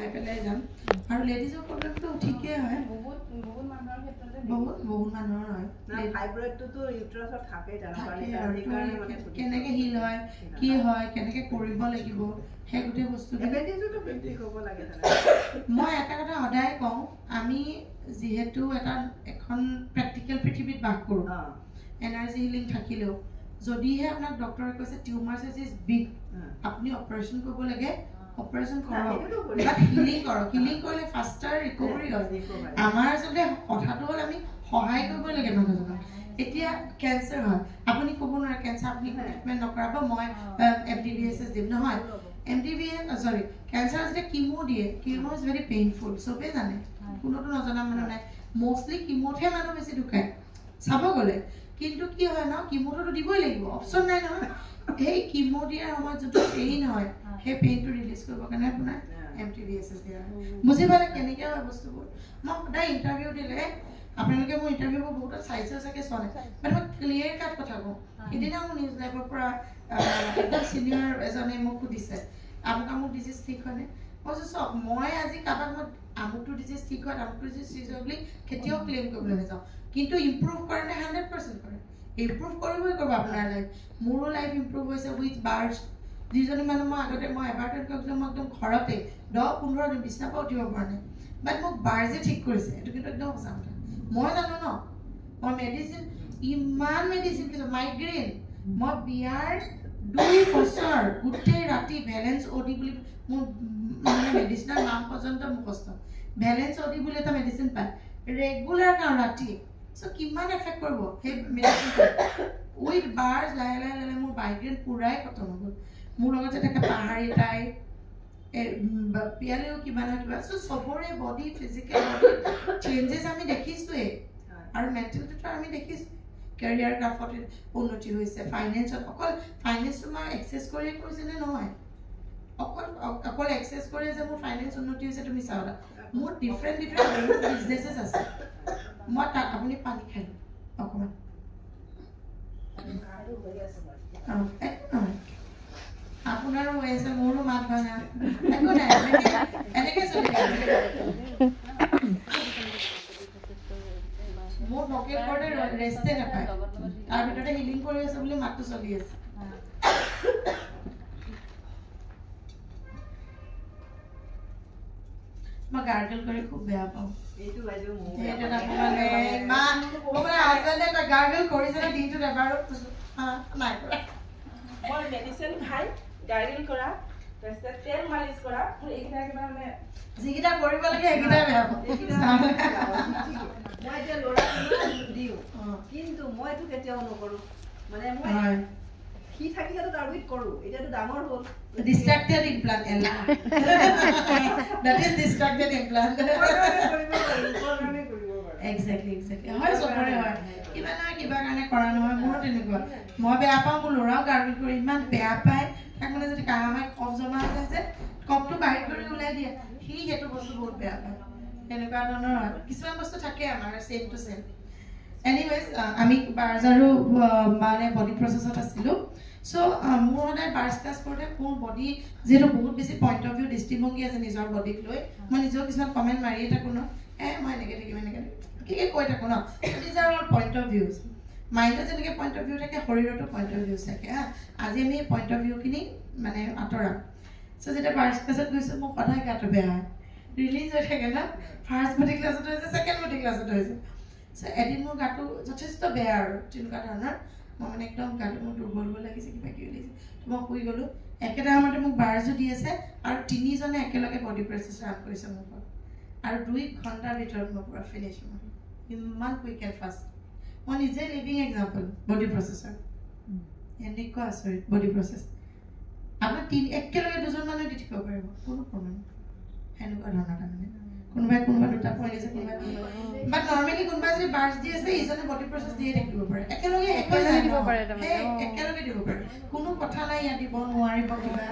চাই পেলাই যাম আৰু লেডিজৰ প্ৰব্লেমটো ঠিকই হয় বহুত মানুহৰ ক্ষেত্ৰতে বহুত মানুহৰ হয় না ফাইব্ৰইডটো ইউটেৰাছত থাকে জানা মানে কেনেকৈ হিল হয় কি হয় কেনেকৈ কৰিব লাগিব সেই গোটেই বস্তু এভেন্টেজটো বেছি হ'ব লাগে মই এটা কথা সদায় কওঁ আমি যিহেতু এখন প্ৰেক্টিকেল পৃথিৱীত বাস কৰোঁ এনাৰ্জি হিলিং থাকিলেও যদিহে আপোনাক ডক্টৰে কৈছে টিউমাৰ সাইজ ইজ বিগ আপুনি অপাৰেশ্যন কৰিব লাগে অপাৰেশ্যন কৰক বাট হিলিং কৰক হিলিং কৰিলে ফাষ্টাৰ ৰিকভাৰী হয় আমাৰ আচলতে কথাটো হ'ল আমি সহায় কৰিব লাগে মানুহজনক এতিয়া কেঞ্চাৰ হয় আপুনি ক'ব নোৱাৰে কেঞ্চাৰ আপুনি ট্ৰিটমেণ্ট নকৰাব মই MDBSS দিম নহয় MDBS সৰি কেঞ্চাৰ যেতিয়া কিমো দিয়ে কিমো ইজ ভেৰি পেইনফুল চবেই জানে কোনোতো নজনা মানুহ নাই মষ্টলি কিমোতহে মানুহ বেছি ঢুকায় চাব গ'লে কিন্তু কি হয় ন কিমোটো দিবই লাগিব অপশ্যন নাই নহয় সেই কিমো দিয়াৰ সময়ত যোনটো পেইন হয় সেই পেইনটো ৰিলিজ কৰিবৰ কাৰণে আপোনাৰ MDBSS দিয়া হয় বুজি পালে কেনেকৈ হয় বস্তুবোৰ মই সদায় ইণ্টাৰভিউ দিলে আপোনালোকে মোৰ ইণ্টাৰভিউবোৰ বহুত চাইছে চাগে চোৱা নাই বাট মই ক্লিয়াৰ কাট কথা কওঁ সেইদিনা মোৰ নিউজ লাইভৰ পৰা একদম চিনিয়ৰ এজনে মোক সুধিছে আমুক ডিজিজ ঠিক হয়নে মই চাওক মই আজি কাৰোবাক মই আমুকটো ডিজিজ ঠিক হয় আমুকটো ডিজিজ ঠিক হয় বুলি কেতিয়াও ক্লেইম কৰিবলৈ নাযাওঁ কিন্তু ইম্প্ৰুভ কৰে নে 100% কৰে ইম্প্ৰুভ কৰিবই কৰিব আপোনাৰ লাইফ মোৰো লাইফ ইম্প্ৰুভ হৈছে উইথ বাৰ্ডছ যিজনী মানুহ মই আগতে মই এবাৰ মই একদম ঘৰতে 10-15 দিন বিছনাৰ পৰা উঠিব পৰা নাই বাট মোক বাৰ্ডছে ঠিক কৰিছে এইটো কিন্তু একদম সঁচা কথা মই জানো ন মই মেডিচিন ইমান মেডিচিন কিছু মাইগ্ৰেইন মই বিয়াৰ 2 বছৰ গোটেই ৰাতি ভেলেন্স অডি বুলি মোৰ মানে মেডিচিনৰ নাম পৰ্যন্ত মুখস্থ ভেলেন্স অডি বুলি এটা মেডিচিন পায় ৰেগুলাৰ কাম ৰাতি সো কিমান এফেক্ট কৰিব সেই মেডিচিন উইথ বাৰ্ডছ লাহে লাহে মোৰ মাইগ্ৰেইন পুৰাই খতম হৈ গ'ল মোৰ লগত যে থাকে পাহাৰী টাই পিয়ালেও কিবা না কিবা সো সবৰে বডি ফিজিকেল বডি চেঞ্জেছ আমি দেখিছোঁৱেই আৰু মেণ্টেলটোতো আমি দেখিছোঁ কেৰিয়াৰ গ্ৰাফত উন্নতি হৈছে ফাইনেন্সত অকল ফাইনেন্সটো মই এক্সেছ কৰিয়ে কৰিছেনে নহয় অকল এক্সেছ কৰি যে মোৰ ফাইনেন্স উন্নতি হৈছে তুমি চাওঁলা মোৰ ডিফাৰেণ্ট বিজনেছেছ আছে মই তাত আপুনি পানী খাই অকণমান আপোনাৰো হৈ আছে মোৰো মাত ভাঙা একো নাই এনেকৈ চলি মোৰ ভকেল কৰ্ডে ৰেষ্টে নাপায় তাৰ ভিতৰতে হিলিং কৰি আছে বুলি মাতটো চলি আছে মই গাৰ্গল কৰি খুব বেয়া পাওঁ এইটো বাইদেউ মোৰ গাৰ্গল কৰিছে না দিনটোত এবাৰো নাই কৰা মই মেডিচিন খাই গাৰ্গল কৰা তাৰপিছত তেল মালিচ কৰা মোৰ এইকেইটা কিবা মানে যিকেইটা কৰিব লাগে সেইকেইটা বেয়া পাওঁ মই এতিয়া ল'ৰা দিওঁ কিন্তু মই এইটো কেতিয়াও নকৰোঁ মানে মই সি থাকিলেতো তাৰ উইথ কৰোঁ এতিয়াতো ডাঙৰ হ'ল distracted implant ella that is distracted implant exactly হয় সবৰে হয় কিবা না কিবা কাৰণে কৰা নহয় মোৰো তেনেকুৱা মই বেয়া পাওঁ মোৰ ল'ৰাও গাৰ্গল কৰি ইমান বেয়া পায় তাক মানে যদি কাহ হয় কফ জমা আছে যে কফটো বাহিৰ কৰি ওলাই দিয়ে সি সেইটো বস্তু বহুত বেয়া পায় তেনেকুৱা ধৰণৰ হয় কিছুমান বস্তু থাকে আমাৰ সেম টু সেম এনিৱেজ আমি বাৰ্জাৰো মানে বডি প্ৰচেছত আছিলোঁ সো মোৰ সদায় বাৰ্জ ক্লাছ কৰোঁতে মোৰ বডি যিহেতু বহুত বেছি পইণ্ট অফ ভিউ দৃষ্টিভংগী আছে নিজৰ বডিক লৈ মই নিজেও কিছুমান কমেণ্ট মাৰিয়ে থাকোঁ ন মই এনেকৈ থাকিম এনেকৈ কি কৈ থাকোঁ ন these are all point of views মাইণ্ডত যেনেকৈ পইণ্ট অফ ভিউ থাকে শৰীৰতো পইণ্ট অফ ভিউজ থাকে আজি আমি পইণ্ট অফ ভিউখিনি মানে আঁতৰাম সো যেতিয়া বাৰ্জ ক্লাছত গৈছোঁ মোৰ সদায় গাটো বেয়া হয় ৰিলিজ হৈ থাকে ন ফাৰ্ষ্ট বডি ক্লাছত হৈছে ছেকেণ্ড বডি ক্লাছত হৈছে সো এদিন মোৰ গাটো যথেষ্ট বেয়া আৰু তেনেকুৱা ধৰণৰ মই মানে একদম গাটো মোৰ দুৰ্বল লাগিছে কিবা কিবি লাগিছে মই শুই গ'লোঁ একেটা সময়তে মোক বাৰ্জো দি আছে আৰু 3জনে একেলগে বডি প্ৰচেছ ৰান কৰিছে মোৰ ওপৰত আৰু 2 ঘণ্টাৰ ভিতৰত মই পুৰা ফিনিছ মই ইমান কুইক এণ্ড ফাষ্ট মই নিজে লিভিং এক্সাম্পল বডি প্ৰচেছৰ এনেকুৱা আচৰিত বডি প্ৰচেছ আপোনাৰ একেলগে 2জন মানুহে দি থাকিব পাৰিব কোনো প্ৰব্লেম সেনেকুৱা ধৰণৰ তাৰমানে কোনোবাই দুটা পইণ্ট আছে কোনোবাই বাট নৰ্মেলি কোনোবাই যদি বাৰ্জ দি আছে ইজনে বডি প্ৰচেছ দিয়ে থাকিব পাৰে একেলগে দিব পাৰে কোনো কথা নাই ইয়াত দিব নোৱাৰিব কিবা